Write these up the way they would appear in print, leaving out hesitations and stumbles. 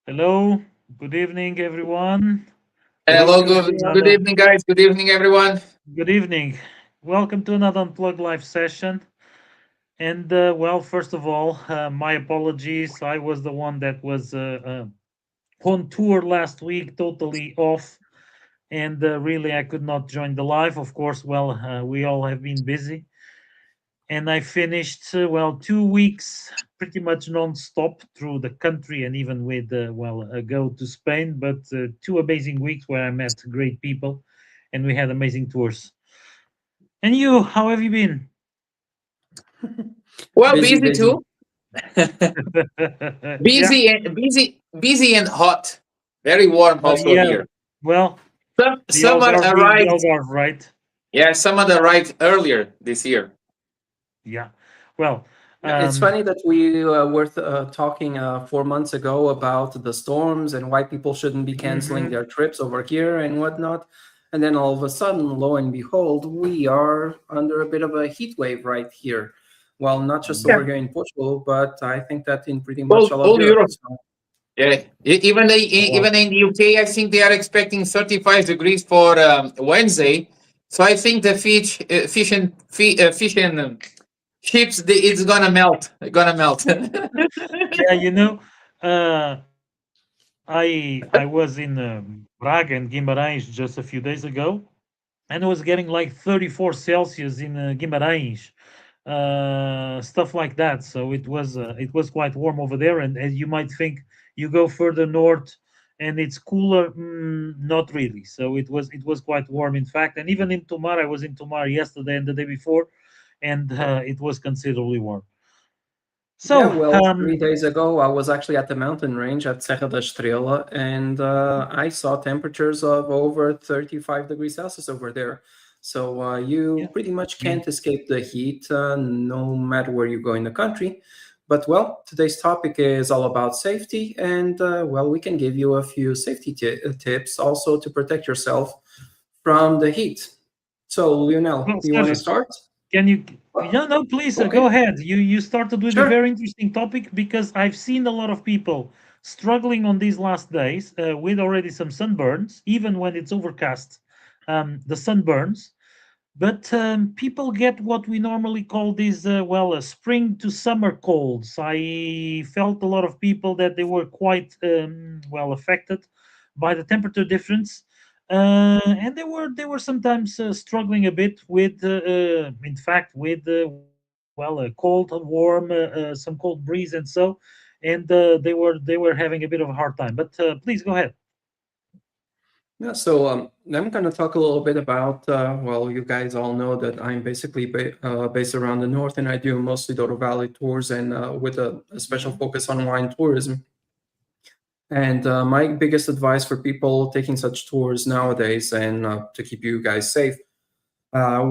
Hello, good evening, everyone. Hello, Welcome to good another. evening, guys. Good evening, everyone. Good evening. Welcome to another Unplugged live session. And first of all, my apologies. I was the one that was on tour last week, totally off, and really I could not join the live. Of course, we all have been busy, and I finished 2 weeks pretty much non-stop through the country and even with a go to Spain, but two amazing weeks where I met great people and we had amazing tours. And you, how have you been? Well, Busy, busy busy. too. Yeah, Busy and hot. Very warm also yeah. here. Well, the Summer Algarve being the arrived. Algarve, right? Yeah, summer arrived earlier this year. Yeah. Well, Yeah, it's um, funny that we were talking 4 months ago about the storms and why people shouldn't be canceling mhm. their trips over here and whatnot. And then all of a sudden, lo and behold, we are under a bit of a heat wave right here. Well, not just Yeah, over here in Portugal, but I think that in pretty much all, all of all Europe. Europe. So, Yeah, Well, even in the UK, I think they are expecting 35 degrees for Wednesday. So I think the fish and chips, it's gonna melt. Gonna melt. yeah, uh, I was in Braga and Guimarães just a few days ago, and it was getting like 34 Celsius in Guimarães, stuff like that. So it was quite warm over there. And as you might think, you go further north and it's cooler. Not really. So it was quite warm, in fact. And even in Tomar, I was in Tomar yesterday and the day before, and it was considerably warm. yeah, So well, 3 days ago, I was actually at the mountain range at Serra da Estrela, and I saw temperatures of over 35 degrees Celsius over there. So yeah, you pretty much yeah. can't escape the heat no matter where you go in the country. But well, today's topic is all about safety, and well, we can give you a few safety tips also to protect yourself from the heat. So, Lionel, Well, do you want to Sergio, start? can you? No, no, please go Okay, ahead. You started with a sure. very interesting topic because I've seen a lot of people struggling on these last days with already some sunburns, even when it's overcast. The sunburns, but people get what we normally call these spring to summer colds. I felt a lot of people that they were quite affected by the temperature difference, and they were sometimes struggling a bit with in fact with a cold and warm some cold breeze and so, and they were having a bit of a hard time, but please go ahead. Yeah, so I'm going to talk a little bit about, well, you guys all know that I'm basically based around the north and I do mostly Douro Valley tours and with a special Mhm. focus on wine tourism. And my biggest advice for people taking such tours nowadays and to keep you guys safe,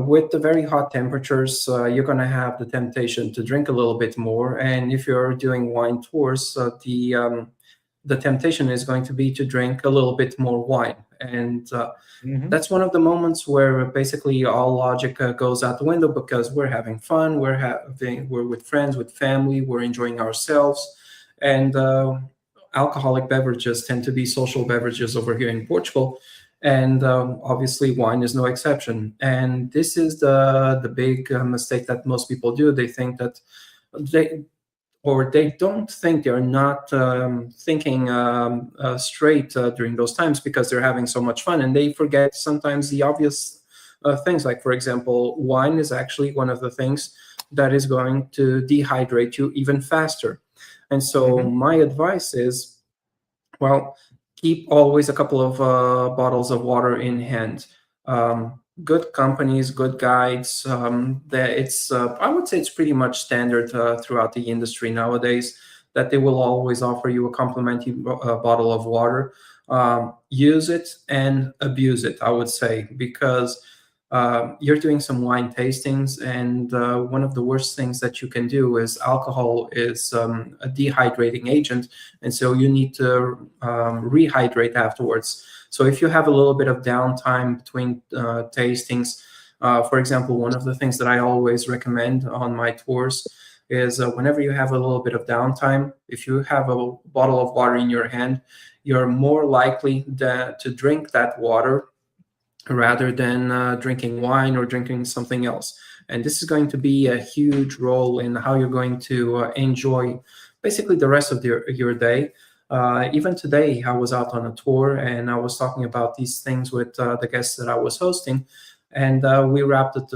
with the very hot temperatures, you're going to have the temptation to drink a little bit more. And if you're doing wine tours, the temptation is going to be to drink a little bit more wine. And Mhm. that's one of the moments where basically all logic goes out the window because we're having fun, we're with friends, with family, we're enjoying ourselves, and alcoholic beverages tend to be social beverages over here in Portugal, and obviously wine is no exception. And this is the big mistake that most people do. They think that they they don't think they're not thinking straight during those times because they're having so much fun, and they forget sometimes the obvious things. Like, for example, wine is actually one of the things that is going to dehydrate you even faster. And so, Mhm. my advice is, well, keep always a couple of bottles of water in hand. Good companies, good guides. That it's I would say it's pretty much standard throughout the industry nowadays that they will always offer you a complimentary bottle of water. Use it and abuse it, I would say, because you're doing some wine tastings, and one of the worst things that you can do is alcohol is a dehydrating agent, and so you need to rehydrate afterwards. So if you have a little bit of downtime between tastings, for example, one of the things that I always recommend on my tours is whenever you have a little bit of downtime, if you have a bottle of water in your hand, you're more likely to drink that water rather than drinking wine or drinking something else. And this is going to be a huge role in how you're going to enjoy basically the rest of your day. Even today, I was out on a tour and I was talking about these things with the guests that I was hosting. And we wrapped up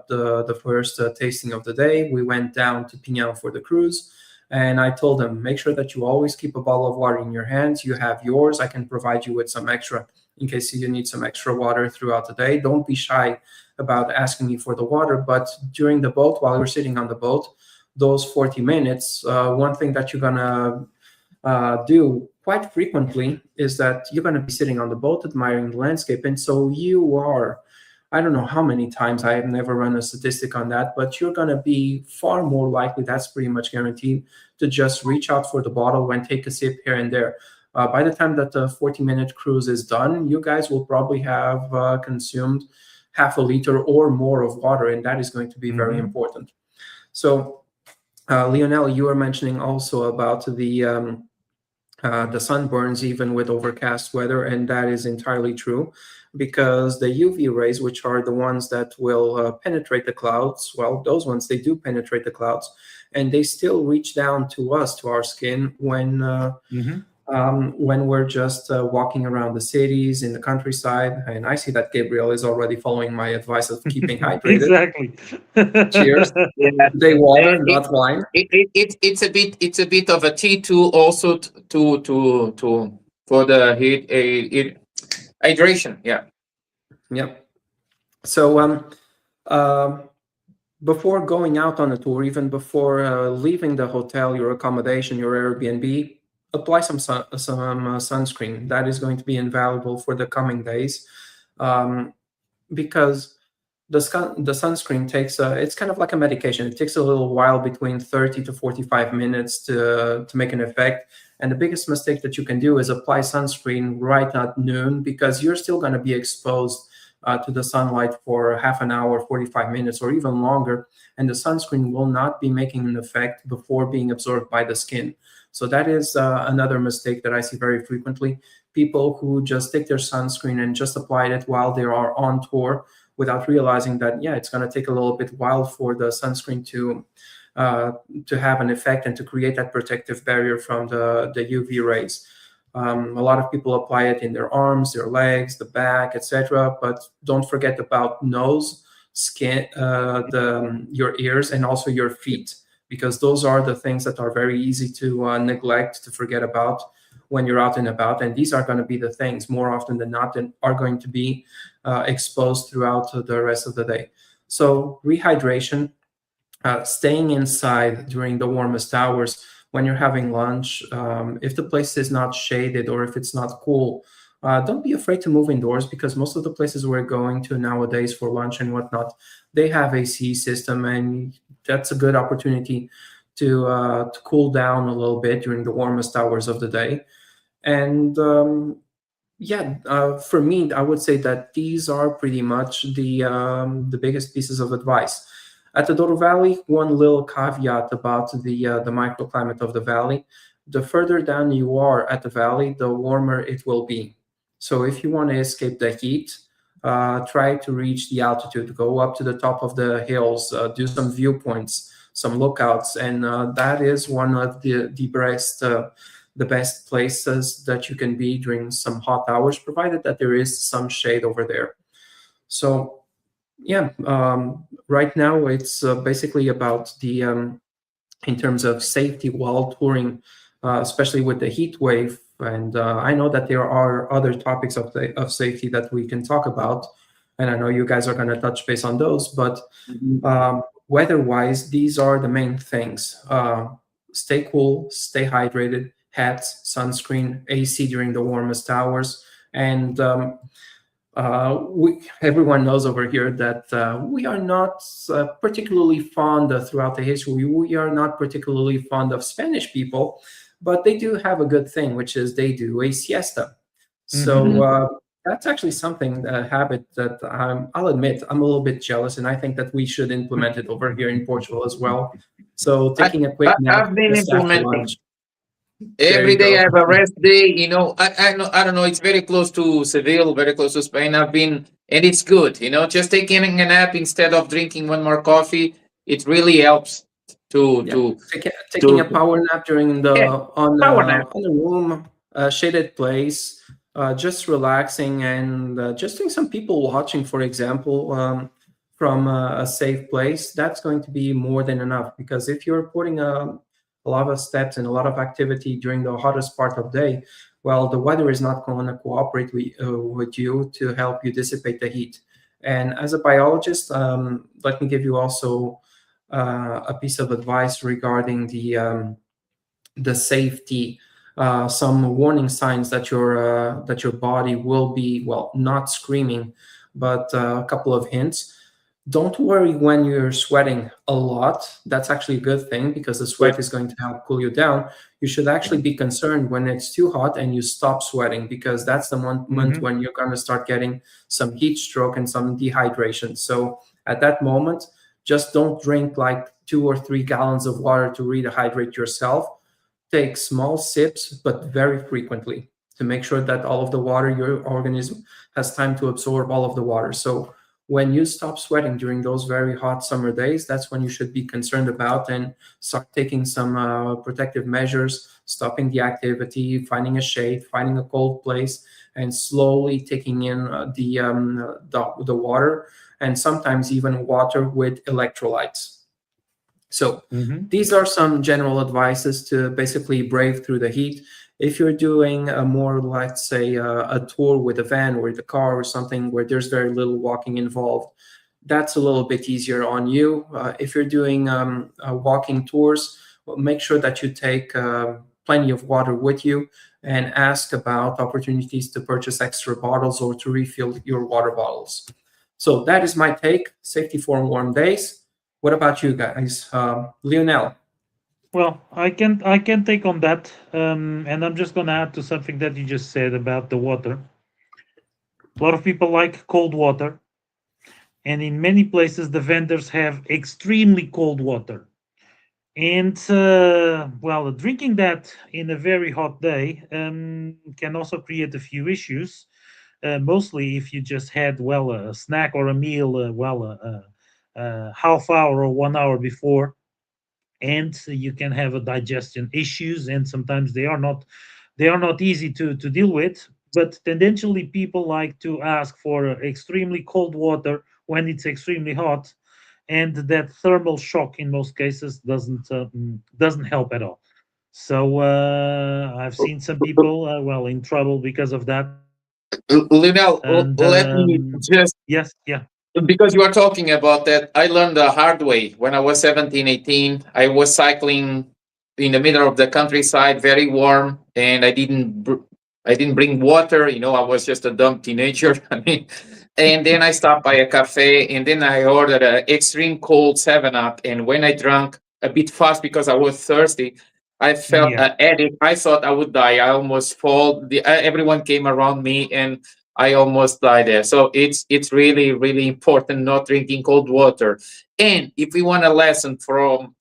the first tasting of the day. We went down to Pinhão for the cruise. And I told them, make sure that you always keep a bottle of water in your hands. You have yours. I can provide you with some extra in case you need some extra water throughout the day. Don't be shy about asking me for the water. But during the boat, while you're sitting on the boat, those 40 minutes, one thing that you're going to do quite frequently is that you're going to be sitting on the boat admiring the landscape. And so you are, I don't know how many times, I have never run a statistic on that, but you're going to be far more likely, that's pretty much guaranteed, to just reach out for the bottle and take a sip here and there. By the time that the 40-minute cruise is done, you guys will probably have consumed half a liter or more of water, and that is going to be very important. So, Lionel, you were mentioning also about the sunburns, even with overcast weather, and that is entirely true, because the UV rays, which are the ones that will penetrate the clouds, well, those ones, they do penetrate the clouds, and they still reach down to us, to our skin, when we're just walking around the cities, in the countryside. And I see that Gabriel is already following my advice of keeping hydrated. Exactly. Cheers. Yeah. They water, not wine. It's a bit of a tea tool also to for the hydration. Yeah. Yep. So before going out on a tour, even before leaving the hotel, your accommodation, your Airbnb, apply some sunscreen. That is going to be invaluable for the coming days, because the sunscreen takes it's kind of like a medication. It takes a little while, between 30 to 45 minutes to make an effect. And the biggest mistake that you can do is apply sunscreen right at noon, because you're still going to be exposed to the sunlight for half an hour, 45 minutes, or even longer. And the sunscreen will not be making an effect before being absorbed by the skin. So that is another mistake that I see very frequently. People who just take their sunscreen and just apply it while they are on tour, without realizing that, yeah, it's going to take a little bit while for the sunscreen to have an effect and to create that protective barrier from the UV rays. A lot of people apply it in their arms, their legs, the back, etc. But don't forget about nose, skin, your ears, and also your feet, because those are the things that are very easy to neglect, to forget about when you're out and about. And these are going to be the things, more often than not, that are going to be exposed throughout the rest of the day. So rehydration, staying inside during the warmest hours when you're having lunch. If the place is not shaded or if it's not cool, don't be afraid to move indoors, because most of the places we're going to nowadays for lunch and whatnot, they have AC system, and that's a good opportunity to cool down a little bit during the warmest hours of the day. And for me, I would say that these are pretty much the biggest pieces of advice. At the Douro Valley, one little caveat about the microclimate of the valley: the further down you are at the valley, the warmer it will be. So if you want to escape the heat, try to reach the altitude, go up to the top of the hills, do some viewpoints, some lookouts, and that is one of the best places that you can be during some hot hours, provided that there is some shade over there. So yeah, right now it's basically about the in terms of safety while touring, especially with the heat wave. And I know that there are other topics of safety that we can talk about, and I know you guys are going to touch base on those. But weather-wise, these are the main things: stay cool, stay hydrated, hats, sunscreen, AC during the warmest hours, and everyone knows over here that we are not particularly fond of, throughout the history, we are not particularly fond of Spanish people, but they do have a good thing, which is they do a siesta. So That's actually something, a habit that I'll admit I'm a little bit jealous, and I think that we should implement it over here in Portugal as well. So I, taking a quick nap I've been just after implementing. lunch. There Every you day go. I have a rest day. I don't know. It's very close to Seville, very close to Spain. I've been, and it's good. Just taking a nap instead of drinking one more coffee. It really helps to Yeah, to taking a to power nap during the yeah, power nap. on a room, shaded place, just relaxing and just doing some people watching, for example, from a safe place. That's going to be more than enough because if you're putting a lot of steps and a lot of activity during the hottest part of day, well, the weather is not going to cooperate with you to help you dissipate the heat. And as a biologist, let me give you also a piece of advice regarding the safety, some warning signs that your body will be, well, not screaming, but a couple of hints. Don't worry when you're sweating a lot. That's actually a good thing because the Yeah. sweat is going to help cool you down. You should actually be concerned when it's too hot and you stop sweating because that's the moment Hmm. when you're going to start getting some heat stroke and some dehydration. So at that moment, just don't drink like 2 or 3 gallons of water to rehydrate yourself. Take small sips, but very frequently to make sure that all of the water, your organism has time to absorb all of the water. So when you stop sweating during those very hot summer days, that's when you should be concerned about and start taking some protective measures, stopping the activity, finding a shade, finding a cold place, and slowly taking in the water, and sometimes even water with electrolytes. So Hmm. these are some general advices to basically brave through the heat. If you're doing a more, let's say, a tour with a van or the car or something where there's very little walking involved, that's a little bit easier on you. If you're doing walking tours, well, make sure that you take plenty of water with you and ask about opportunities to purchase extra bottles or to refill your water bottles. So that is my take. Safety for warm days. What about you guys? Lionel. Well, I can take on that, and I'm just gonna add to something that you just said about the water. A lot of people like cold water, and in many places the vendors have extremely cold water. And well, drinking that in a very hot day can also create a few issues. Mostly if you just had, well, a snack or a meal, well, a half hour or 1 hour before, and you can have a digestion issues, and sometimes they are not easy to deal with. But tendentially, people like to ask for extremely cold water when it's extremely hot, and that thermal shock in most cases doesn't help at all. So I've seen some people, well, in trouble because of that. Lionel, And let me just, yes, yeah. because you are talking about that, I learned the hard way when I was 17, 18. I was cycling in the middle of the countryside, very warm, and I didn't bring water. I was just a dumb teenager. I mean, and then I stopped by a cafe, and then I ordered an extreme cold 7 Up. And when I drank a bit fast because I was thirsty, I felt Yeah. an addict. I thought I would die. I almost fall. Everyone came around me, and I almost died there. So it's really really important not drinking cold water. And if we want a lesson from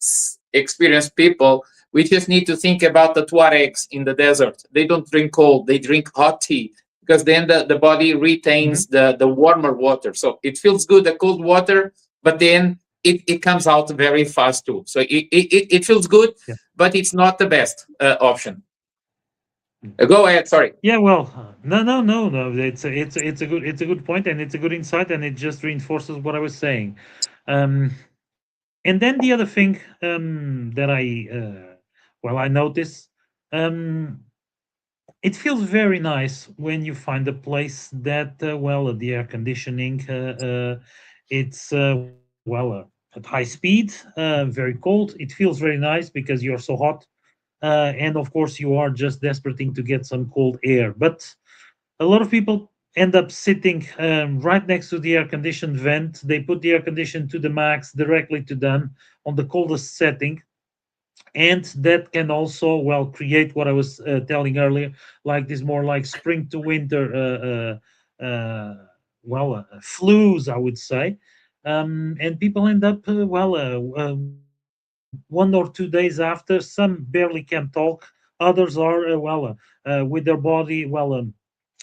experienced people, we just need to think about the Tuaregs in the desert. They don't drink cold; they drink hot tea because then the body Hmm. retains the warmer water. So it feels good, the cold water, but then it comes out very fast too. So it feels good, Yeah. but it's not the best option. Go ahead. Sorry. Yeah, well, no, no, no, no. It's a good point, and it's a good insight, and it just reinforces what I was saying. Um, and then the other thing that I notice, um, it feels very nice when you find a place that, well, the air conditioning, it's well, at high speed, very cold. It feels very nice because you're so hot, and of course you are just desperate to get some cold air. But a lot of people end up sitting right next to the air conditioned vent. They put the air condition to the max directly to them on the coldest setting, and that can also, well, create what I was telling earlier, like this more like spring to winter uh, flus, I would say. And people end up, 1 or 2 days after. Some barely can talk. Others are, with their body,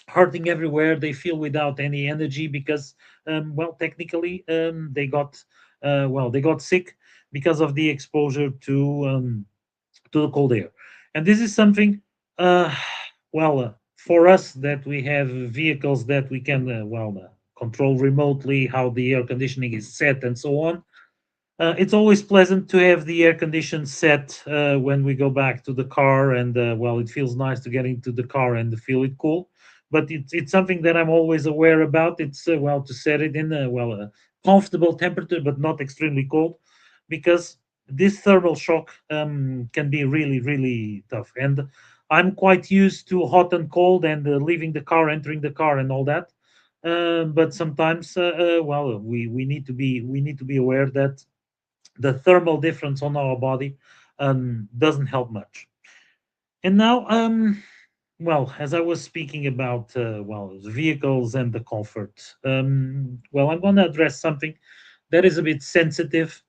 hurting everywhere. They feel without any energy because, technically, they got sick because of the exposure to the cold air. And this is something, uh, for us that we have vehicles that we can, control remotely, how the air conditioning is set and so on. It's always pleasant to have the air condition set when we go back to the car, and it feels nice to get into the car and feel it cool. But it's something that I'm always aware about. It's to set it in a comfortable temperature, but not extremely cold, because this thermal shock can be really really tough. And I'm quite used to hot and cold, and leaving the car, entering the car, and all that. But sometimes, we need to be aware that the thermal difference on our body doesn't help much. And now, as I was speaking about, the vehicles and the comfort, I'm going to address something that is a bit sensitive.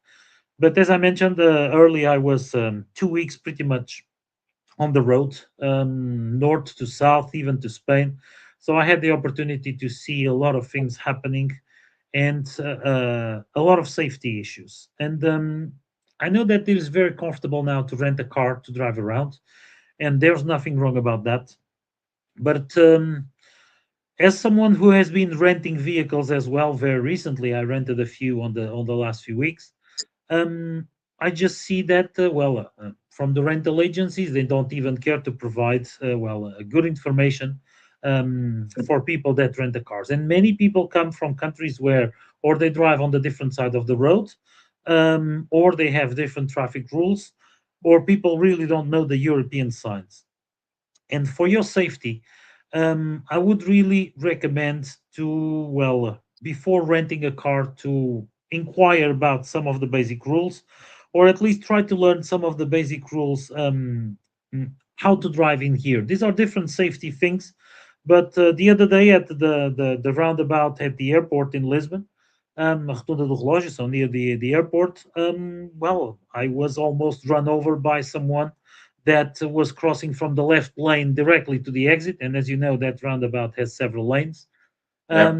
But as I mentioned earlier, I was 2 weeks pretty much on the road, north to south, even to Spain. So I had the opportunity to see a lot of things happening, and a lot of safety issues. And I know that it is very comfortable now to rent a car to drive around, and there's nothing wrong about that. But as someone who has been renting vehicles as well, very recently, I rented a few on the last few weeks. um, I just see that, from the rental agencies, they don't even care to provide, good information for people that rent the cars. And many people come from countries where, or they drive on the different side of the road, or they have different traffic rules, or people really don't know the European signs. And for your safety, I would really recommend to, before renting a car, to inquire about some of the basic rules, or at least try to learn some of the basic rules, how to drive in here. These are different safety things. But the other day at the roundabout at the airport in Lisbon, na Rotunda do Relógio, so near the airport, I was almost run over by someone that was crossing from the left lane directly to the exit. And as you know, that roundabout has several lanes. Yep.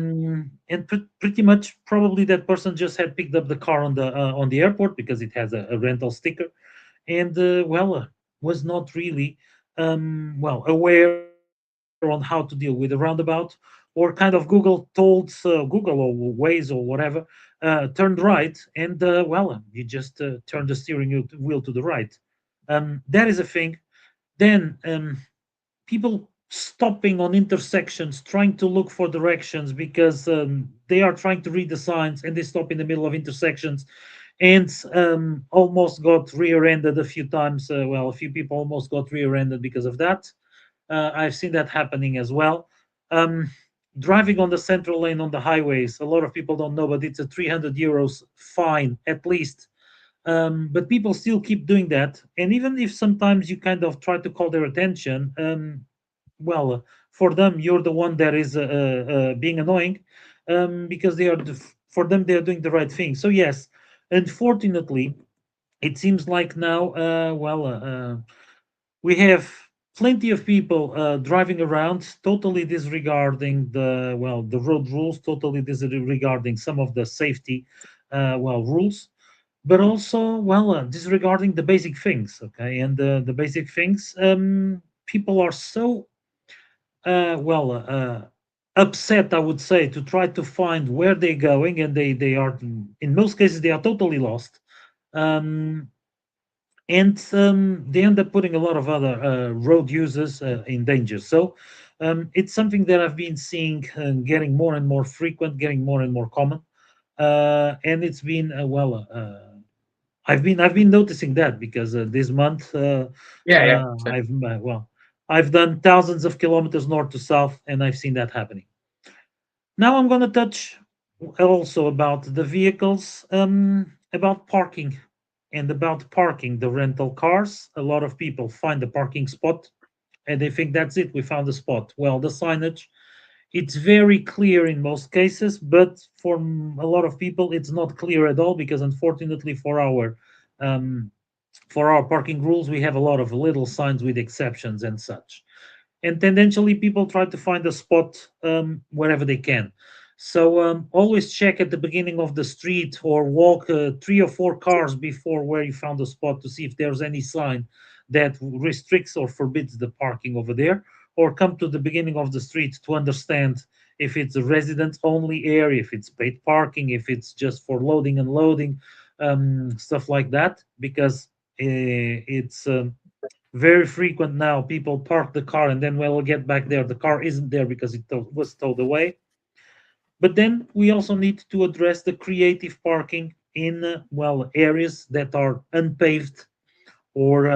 And pretty much probably that person just had picked up the car on the airport because it has a rental sticker, and was not really aware on how to deal with a roundabout, or kind of Google told, Google or Waze or whatever, turned right, and you just turned the steering wheel to the right. That is a thing. Then people stopping on intersections trying to look for directions because they are trying to read the signs, and they stop in the middle of intersections, and almost got rear-ended a few times. A few people almost got rear-ended because of that. I've seen that happening as well. um, Driving on the central lane on the highways, a lot of people don't know, but it's a 300 euros fine at least. But people still keep doing that. And even if sometimes you kind of try to call their attention, for them, you're the one that is being annoying, because for them, they are doing the right thing. So, yes, unfortunately, it seems like now, we have plenty of people driving around totally disregarding the road rules, totally disregarding some of the safety rules, but also disregarding the basic things. Okay, and the basic things, people are so uh, well uh, upset, I would say, to try to find where they're going, and they are, in most cases, they are totally lost. um, and they end up putting a lot of other road users in danger. So it's something that I've been seeing getting more and more frequent, getting more and more common, and it's been I've been noticing that because this month, Yeah, yeah, sure. I've done thousands of kilometers north to south, and I've seen that happening. Now I'm going to touch also about the vehicles, about parking, and about parking the rental cars. A lot of people find the parking spot, and they think that's it. We found the spot. Well, the signage It's very clear in most cases, but for a lot of people, it's not clear at all because, unfortunately, um, for our parking rules, we have a lot of little signs with exceptions and such. And tendentially, people try to find a spot wherever they can. So always check at the beginning of the street or walk 3 or 4 cars before where you found a spot to see if there's any sign that restricts or forbids the parking over there, or come to the beginning of the street to understand if it's a residents only area, if it's paid parking, if it's just for loading and loading, stuff like that, because it's very frequent now. People park the car and then when we'll get back there, the car isn't there because was towed away. But then we also need to address the creative parking in areas that are unpaved, or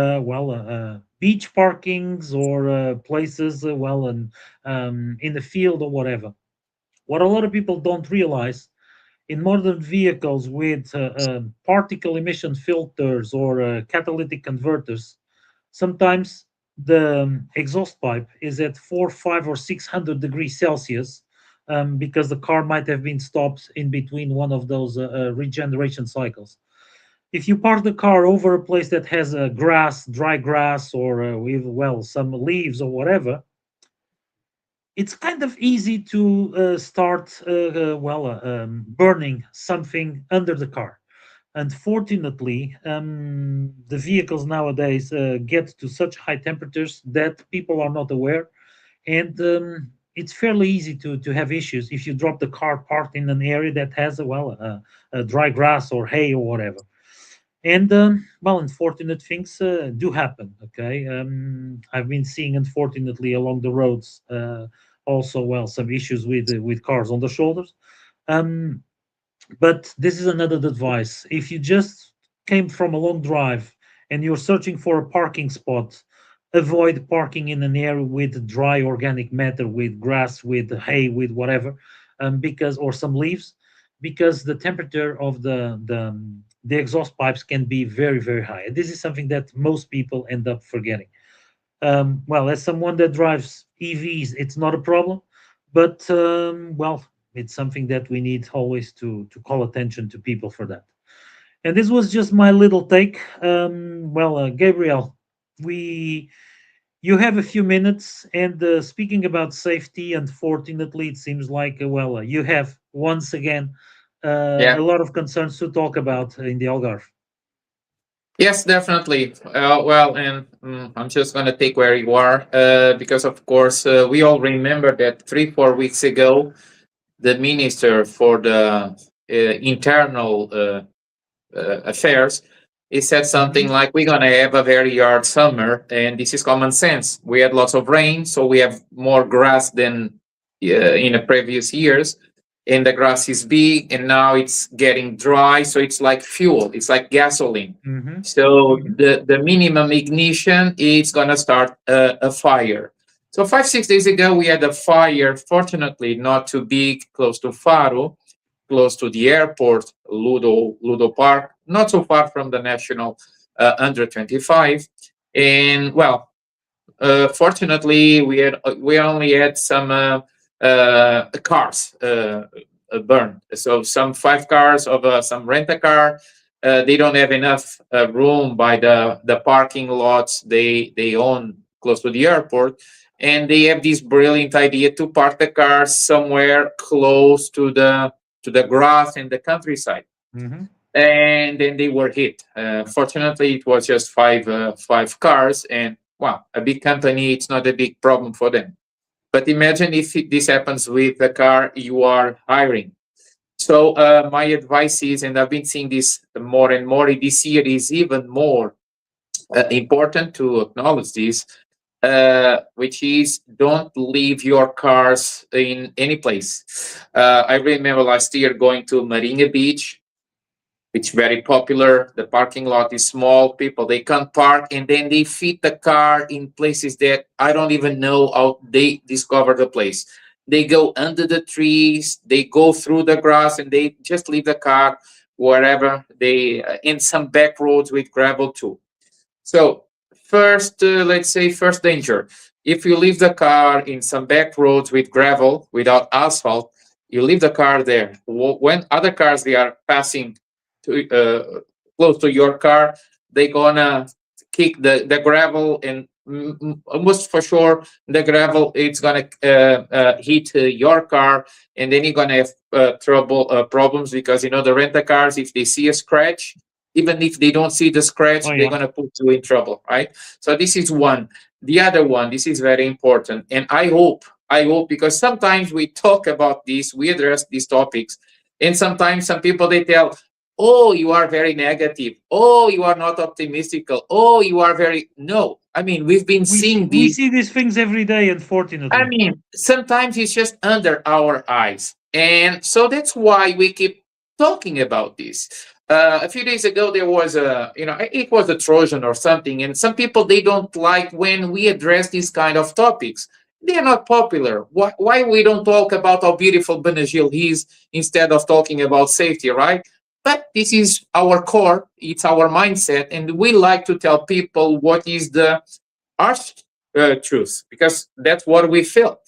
beach parkings, or places in the field or whatever. What a lot of people don't realize, in modern vehicles with particle emission filters or catalytic converters, sometimes the exhaust pipe is at 4, 5, or 600 degrees Celsius, because the car might have been stopped in between one of those regeneration cycles. If you park the car over a place that has grass, dry grass, or with some leaves or whatever, it's kind of easy to start burning something under the car. Unfortunately, the vehicles nowadays get to such high temperatures that people are not aware, and it's fairly easy to have issues if you drop the car parked in an area that has a dry grass or hay or whatever. And unfortunate things do happen. Okay, I've been seeing, unfortunately, along the roads also some issues with cars on the shoulders. Um, but this is another advice. If you just came from a long drive and you're searching for a parking spot, avoid parking in an area with dry organic matter, with grass, with hay, with whatever, because or some leaves, because the temperature of the exhaust pipes can be very, very high. This is something that most people end up forgetting. As someone that drives EVs, it's not a problem, but it's something that we need always to call attention to people for that. And this was just my little take. Gabriel, we you have a few minutes, and speaking about safety, unfortunately, it seems like you have once again Yeah. a lot of concerns to talk about in the Algarve. Yes, definitely. And I'm just going to take where you are because, of course, we all remember that 3, 4 weeks ago, the minister for the internal affairs, he said something Hmm. like, "We're going to have a very hard summer," and this is common sense. We had lots of rain, so we have more grass than in the previous years, and the grass is big, and now it's getting dry, so it's like fuel, it's like gasoline. Hmm. So Hmm. the minimum ignition is going to start a fire. So 5, 6 days ago, we had a fire, fortunately not too big, close to Faro, close to the airport, Ludo Park, not so far from the national under 25. And fortunately, we only had some cars burned. So some 5 cars of some rent a car. They don't have enough room by the parking lots they own close to the airport, and they have this brilliant idea to park the cars somewhere close to the grass and the countryside, Hmm. and then they were hit. Fortunately, it was just 5 cars, and a big company, it's not a big problem for them. But imagine if this happens with the car you are hiring. So my advice is, and I've been seeing this more and more this year, is even more important to acknowledge this, which is don't leave your cars in any place. I remember last year going to Marina Beach, it's very popular. The parking lot is small. People they can't park, and then they fit the car in places that I don't even know how they discover the place. They go under the trees, they go through the grass, and they just leave the car wherever they in some back roads with gravel too. So first, let's say, first danger. If you leave the car in some back roads with gravel, without asphalt, you leave the car there. When other cars they are passing to close to your car, they gonna kick the gravel, and almost for sure the gravel it's gonna hit your car, and then you're gonna have trouble problems, because the rental cars, if they see a scratch, even if they don't see the scratch, Oh they're yeah. gonna put you in trouble, right? So this is one. The other one, this is very important, and I hope, because sometimes we talk about this, we address these topics, and sometimes some people they tell, oh, you are very negative, oh, you are not optimistical, oh, you are very, no, I mean, we've been We see seeing we this. see these things every day, I unfortunately. mean, sometimes it's just under our eyes. And so that's why we keep talking about this. A few days ago, there was it was a Trojan or something. And some people, they don't like when we address these kind of topics. They are not popular. Why we don't talk about how beautiful Benagil is instead of talking about safety, right? But this is our core, it's our mindset. And we like to tell people what is the harsh truth, because that's what we feel.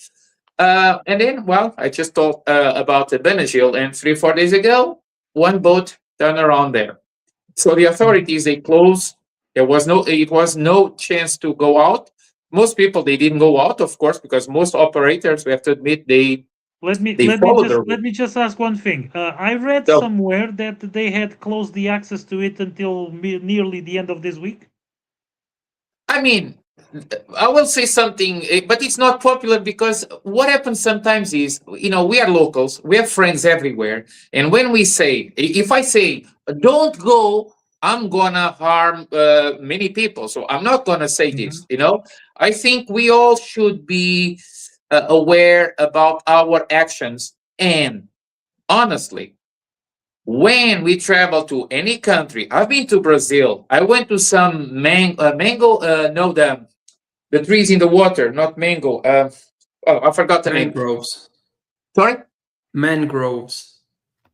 And then, well, I just talked about the Benagil, and 3 4 days ago, one boat turned around there. So the Mhm. authorities they closed. It was no chance to go out. Most people they didn't go out, of course, because most operators, we have to admit, Let me they let me follow the just rules. let me just ask one thing. I read So somewhere that they had closed the access to it until nearly the end of this week. I mean, I will say something, but it's not popular, because what happens sometimes is, we are locals, we have friends everywhere. And when we say, if I say, don't go, I'm gonna harm many people. So I'm not gonna say Mhm. this. I think we all should be aware about our actions. And honestly, when we travel to any country, I've been to Brazil, I went to some mango, no, the trees in the water, not mango. Oh, I forgot the name. Mangroves. Sorry? Mangroves.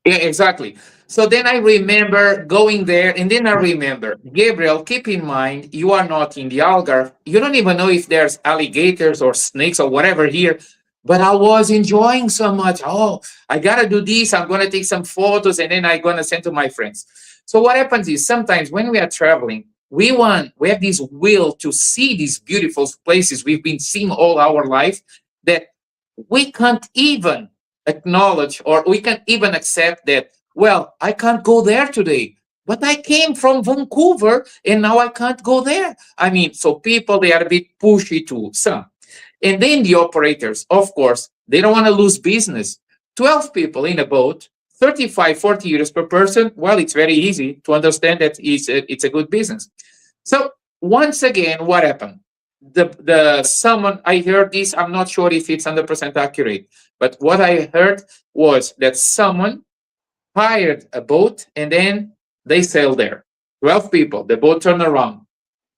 Yeah, exactly. So then I remember going there, and then I remember, Gabriel, keep in mind, you are not in the Algarve. You don't even know if there's alligators or snakes or whatever here. But I was enjoying so much. Oh, I got to do this. I'm going to take some photos, and then I'm going to send to my friends. So what happens is sometimes when we are traveling, we have this will to see these beautiful places we've been seeing all our life, that we can't even acknowledge, or we can even accept that, well, I can't go there today, but I came from Vancouver and now I can't go there. I mean, so people, they are a bit pushy to some. And then the operators, of course, they don't want to lose business. 12 people in a boat, 35, 40 euros per person. Well, it's very easy to understand that it's a good business. So once again, what happened? The someone, I heard this, I'm not sure if it's 100% accurate, but what I heard was that someone hired a boat, and then they sailed there. 12 people, the boat turned around.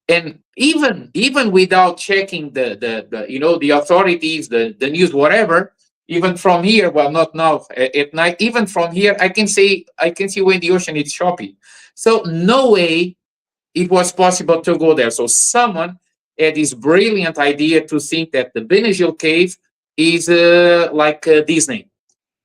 And even without checking the authorities, the news, whatever, even from here, well, not now, at night, even from here, I can see when the ocean is choppy. So no way it was possible to go there. So someone had this brilliant idea to think that the Benagil cave is like Disney.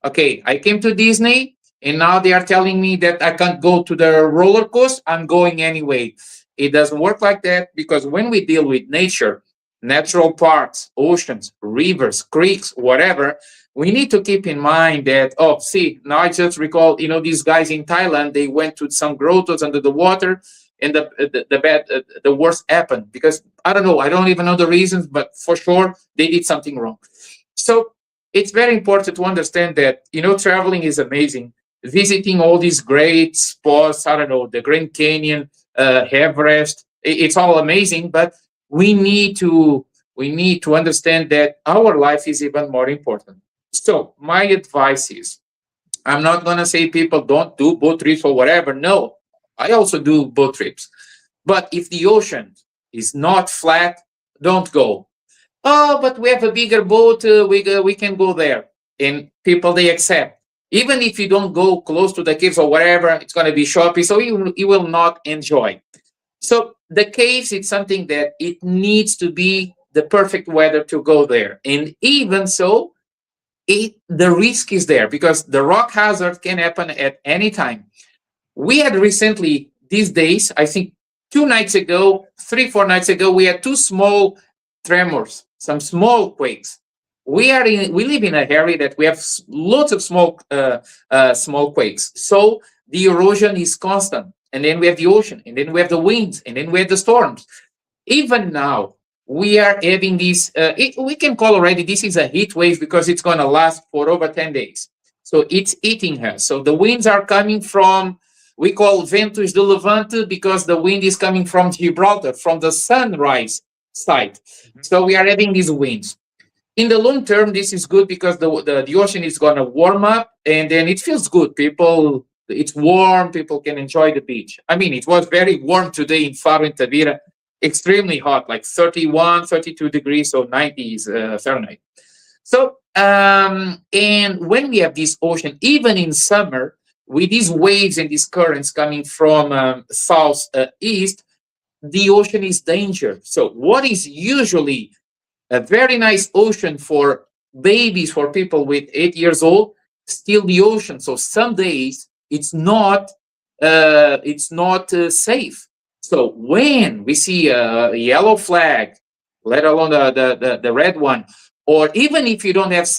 Okay, I came to Disney, and now they are telling me that I can't go to the roller coaster. I'm going anyway. It doesn't work like that, because when we deal with nature, natural parks, oceans, rivers, creeks, whatever, we need to keep in mind that, oh, see, now I just recall, these guys in Thailand, they went to some grottos under the water, and the worst happened, because I don't know, I don't even know the reasons, but for sure they did something wrong. So it's very important to understand that, traveling is amazing. Visiting all these great spots, I don't know, the Grand Canyon, Everest, it's all amazing, but we need to understand that our life is even more important. So my advice is, I'm not going to say people don't do boat trips or whatever. No, I also do boat trips. But if the ocean is not flat, don't go. Oh, but we have a bigger boat. We can go there. And people, they accept. Even if you don't go close to the caves or whatever, it's going to be choppy. So you will not enjoy. So the caves, it's something that it needs to be the perfect weather to go there. And even so, the risk is there because the rock hazard can happen at any time. We had recently, these days, I think 2 nights ago, 3, 4 nights ago, we had two small tremors, some small quakes. We live in an area that we have lots of small quakes. So the erosion is constant. And then we have the ocean, and then we have the winds, and then we have the storms. Even now, we are having this, we can call already this is a heat wave because it's going to last for over 10 days. So it's eating us. So the winds are coming from, we call Ventus de Levante because the wind is coming from Gibraltar, from the sunrise side. So we are having these winds. In the long term, this is good because the ocean is going to warm up and then it feels good. It's warm. People can enjoy the beach. I mean, it was very warm today in Faro and Tavira, extremely hot, like 31, 32 degrees, so 90s Fahrenheit. So, and when we have this ocean, even in summer, with these waves and these currents coming from south east, the ocean is danger. So, what is usually a very nice ocean for babies, for people with 8 years old, still the ocean. So some days it's not safe. So when we see a yellow flag, let alone the red one, or even if you don't have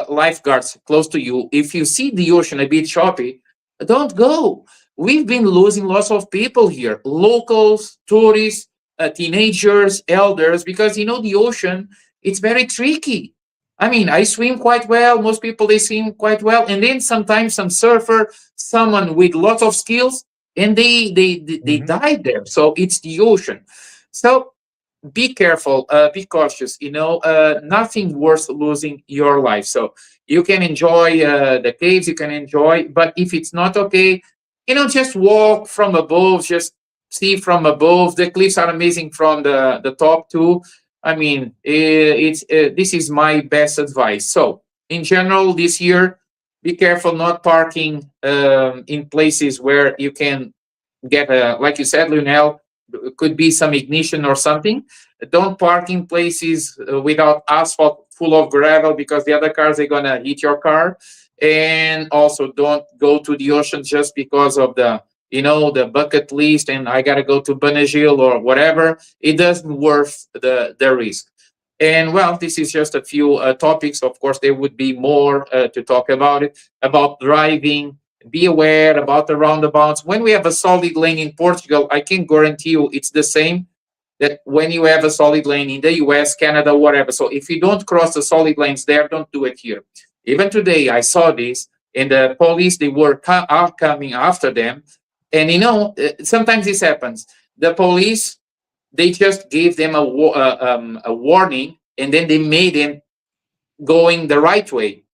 lifeguards close to you, if you see the ocean a bit choppy, don't go. We've been losing lots of people here, locals, tourists, teenagers, elders, because the ocean, it's very tricky. I mean, I swim quite well. Most people, they swim quite well. And then sometimes some surfer, someone with lots of skills, and they Mhm. died there. So it's the ocean. So be careful, be cautious. Nothing worth losing your life. So you can enjoy the caves, you can enjoy, but if it's not okay, just walk from above, just see from above. The cliffs are amazing from the top too. I mean, it's this is my best advice. So in general, this year, be careful not parking in places where you can get like you said, Lionel, could be some ignition or something. Don't park in places without asphalt full of gravel because the other cars are gonna hit your car. And also don't go to the ocean just because of the bucket list and I gotta go to Benagil or whatever. It doesn't worth the risk. And well, this is just a few topics. Of course, there would be more to talk about it, about driving. Be aware about the roundabouts. When we have a solid lane in Portugal, I can guarantee you it's the same that when you have a solid lane in the US, Canada, whatever. So if you don't cross the solid lanes there, don't do it here. Even today, I saw this, and the police, they are coming after them. And sometimes this happens. The police, they just gave them a warning, and then they made them going the right way.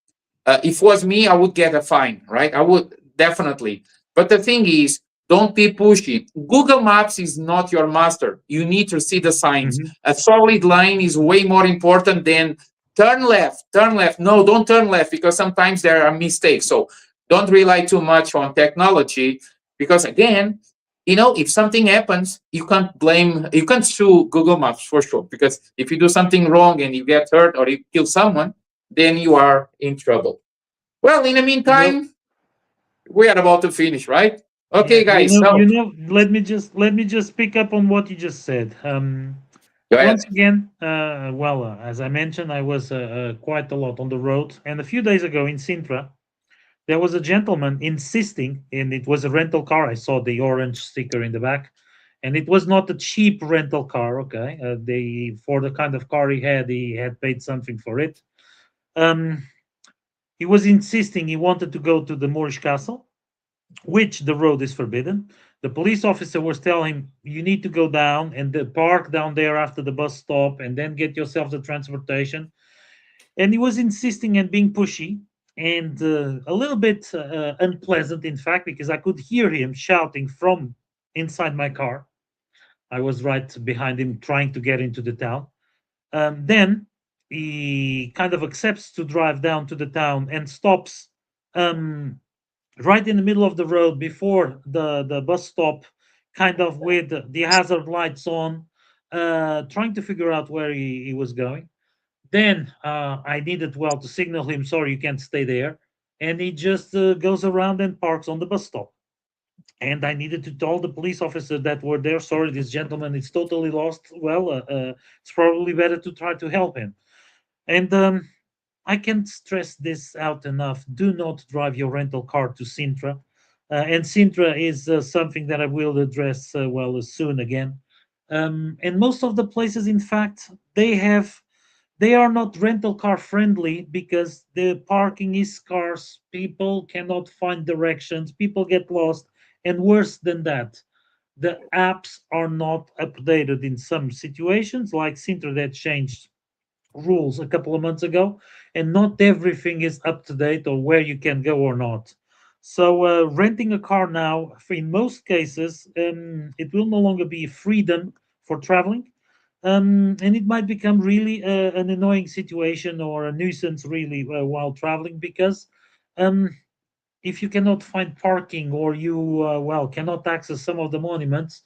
If it was me, I would get a fine, right? I would definitely. But the thing is, don't be pushy. Google Maps is not your master. You need to see the signs. Mhm. A solid line is way more important than turn left, turn left. No, don't turn left because sometimes there are mistakes. So don't rely too much on technology because, again, if something happens, you can't sue Google Maps for sure. Because if you do something wrong and you get hurt or you kill someone, then you are in trouble. Well, in the Well, meantime, we are about to finish, right? yeah, Okay, guys. So let me just pick up on what you just said. go Once ahead. again, well, as I mentioned, I was quite a lot on the road, and a few days ago in Sintra, there was a gentleman insisting, and it was a rental car. I saw the orange sticker in the back, and it was not a cheap rental car. Okay, they for the kind of car he had paid something for it. Um, he was insisting he wanted to go to the Moorish castle, which the road is forbidden. The police officer was telling him, you need to go down and park down there after the bus stop and then get yourself the transportation. And he was insisting and being pushy and a little bit unpleasant, in fact, because I could hear him shouting from inside my car. I was right behind him trying to get into the town. Then he kind of accepts to drive down to the town and stops um, right in the middle of the road before the bus stop kind of with the hazard lights on, trying to figure out where he was going. Then I needed, well, to signal him, sorry, you can't stay there. And he just goes around and parks on the bus stop. And I needed to tell the police officer that were there, sorry, this gentleman is totally lost. Well, it's probably better to try to help him. And I can't stress this out enough. Do not drive your rental car to Sintra. And Sintra is something that I will address well soon again. And most of the places, in fact, they are not rental car friendly because the parking is scarce. People cannot find directions. People get lost. And worse than that, the apps are not updated in some situations, like Sintra that changed rules a couple of months ago, and not everything is up to date or where you can go or not. So, renting a car now, in most cases, it will no longer be freedom for traveling, and it might become really an annoying situation or a nuisance, really, while traveling because. If you cannot find parking or you well cannot access some of the monuments,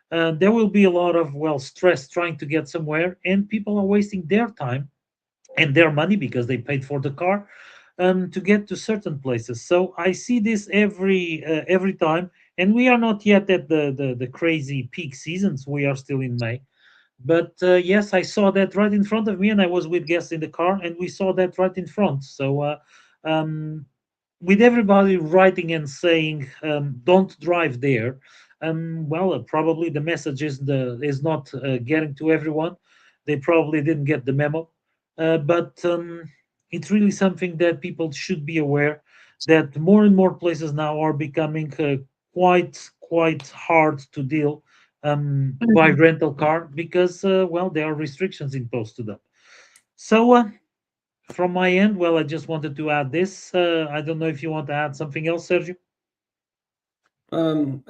there will be a lot of well stress trying to get somewhere, and people are wasting their time and their money because they paid for the car to get to certain places. So I see this every time, and we are not yet at the crazy peak seasons. We are still in May. But yes, I saw that right in front of me, and I was with guests in the car, and we saw that right in front. So um, with everybody writing and saying don't drive there, well, probably the message is not getting to everyone. They probably didn't get the memo, but it's really something that people should be aware that more and more places now are becoming quite hard to deal by rental car because well there are restrictions imposed to them. So from my end, well, I just wanted to add this. I don't know if you want to add something else, Sergio.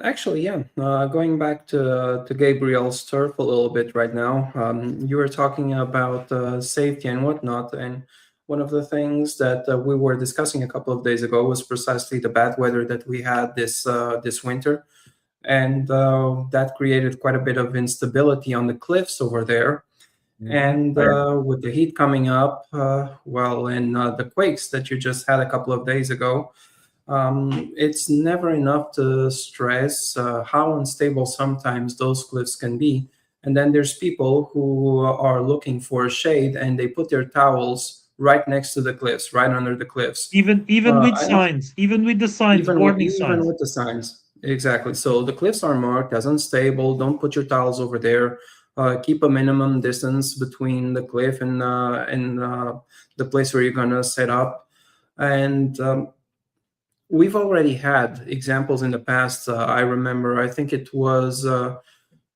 Actually, yeah. Going back to Gabriel's turf a little bit right now. You were talking about safety and whatnot, and one of the things that we were discussing a couple of days ago was precisely the bad weather that we had this winter, and that created quite a bit of instability on the cliffs over there. And with the heat coming up, well, and the quakes that you just had a couple of days ago, it's never enough to stress how unstable sometimes those cliffs can be. And then there's people who are looking for shade and they put their towels right next to the cliffs, right under the cliffs. Even with I have signs, even with the signs, warning even signs. with the signs, exactly. So the cliffs are marked as unstable. Don't put your towels over there. Keep a minimum distance between the cliff and the place where you're gonna set up. And we've already had examples in the past. I remember, I think it was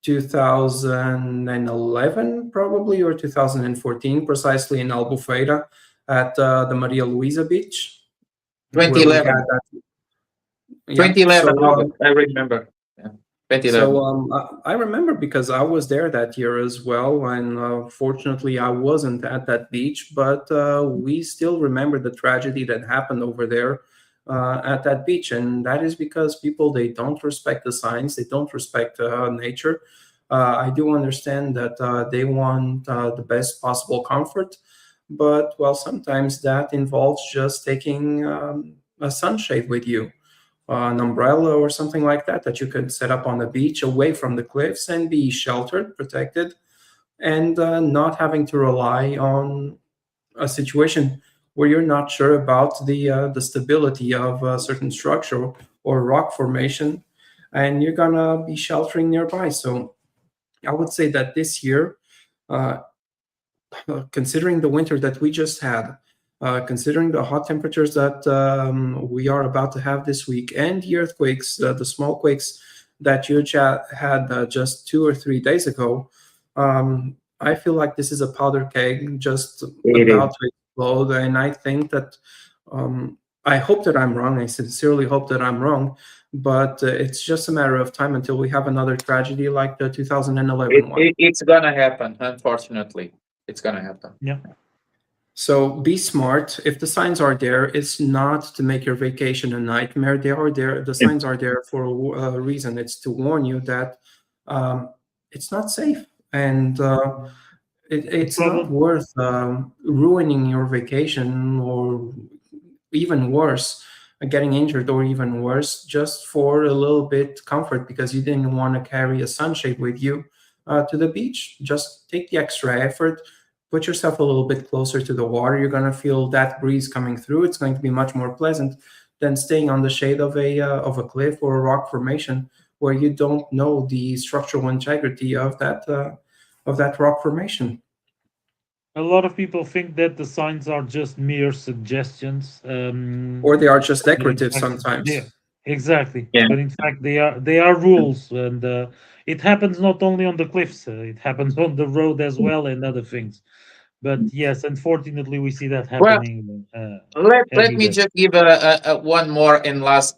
2011, probably, or 2014, precisely in Albufeira at the Maria Luisa beach, where we had 2011. that. Yeah. 2011 August, I remember. Yeah. 2011. I remember because I was there that year as well, and fortunately I wasn't at that beach, but we still remember the tragedy that happened over there at that beach, and that is because people, they don't respect the signs, they don't respect nature. I do understand that they want the best possible comfort, but well, sometimes that involves just taking a sunshade with you, an umbrella or something like that that you could set up on the beach away from the cliffs and be sheltered, protected, and not having to rely on a situation where you're not sure about the stability of a certain structure or rock formation, and you're gonna be sheltering nearby. So I would say that this year, uh, considering the winter that we just had, considering the hot temperatures that we are about to have this week, and the earthquakes, the small quakes that you had just 2 or 3 days ago, I feel like this is a powder keg just It is. about to explode. And I think that I hope that I'm wrong. I sincerely hope that I'm wrong. But it's just a matter of time until we have another tragedy like the 2011 one. It's gonna happen. Unfortunately, it's gonna happen. Yeah. So be smart. If the signs are there, it's not to make your vacation a nightmare. They are there. The signs are there for a reason. It's to warn you that it's not safe, and The it's not problem. worth ruining your vacation, or even worse, getting injured, or even worse, just for a little bit comfort because you didn't want to carry a sunshade with you to the beach. Just take the extra effort, put yourself a little bit closer to the water. You're going to feel that breeze coming through. It's going to be much more pleasant than staying on the shade of a cliff or a rock formation where you don't know the structural integrity of that rock formation. A lot of people think that the signs are just mere suggestions. Or they are just But in decorative fact, sometimes. yeah, exactly. Yeah. But in fact, they are rules, and it happens not only on the cliffs. It happens on the road as well, and other things. But yes, unfortunately, we see that Well, happening let every me day. just give a one more and last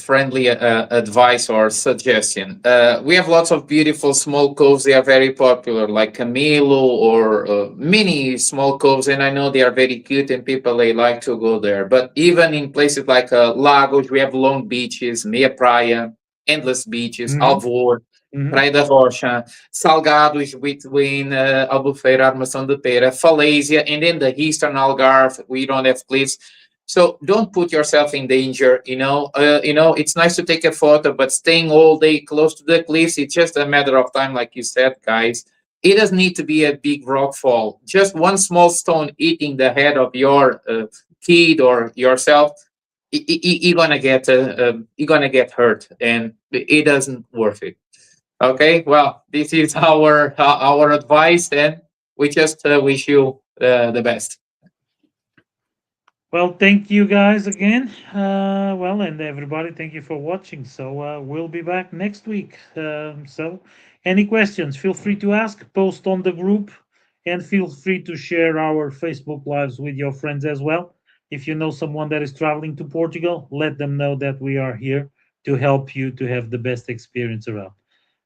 friendly advice or suggestion. We have lots of beautiful small coves. They are very popular, like Camilo or mini small coves, and I know they are very cute and people they like to go there. But even in places like Lagos, we have long beaches, Meia Praia, endless beaches, Hmm. Alvor, Hmm. Praia da Rocha, Salgados between Albufeira, Armação de Pera, Falésia, and then the eastern Algarve. We don't have cliffs, so don't put yourself in danger. It's nice to take a photo, but staying all day close to the cliffs, it's just a matter of time, like you said, guys. It doesn't need to be a big rock fall. Just one small stone hitting the head of your kid or yourself, you're gonna get hurt, and it doesn't worth it. Okay, well, this is our advice, and we just wish you the best. Well, thank you guys again. Well, and everybody, thank you for watching. So we'll be back next week. So, any questions? Feel free to ask. Post on the group, and feel free to share our Facebook lives with your friends as well. If you know someone that is traveling to Portugal, let them know that we are here to help you to have the best experience around.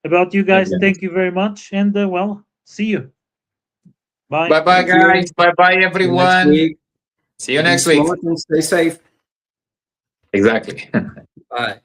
About you guys, Okay. thank you very much, and well, see you. Bye Bye. bye, Thank you. guys. Bye bye, See you next everyone. week. See you Be next week. smart and stay safe. Exactly. Bye.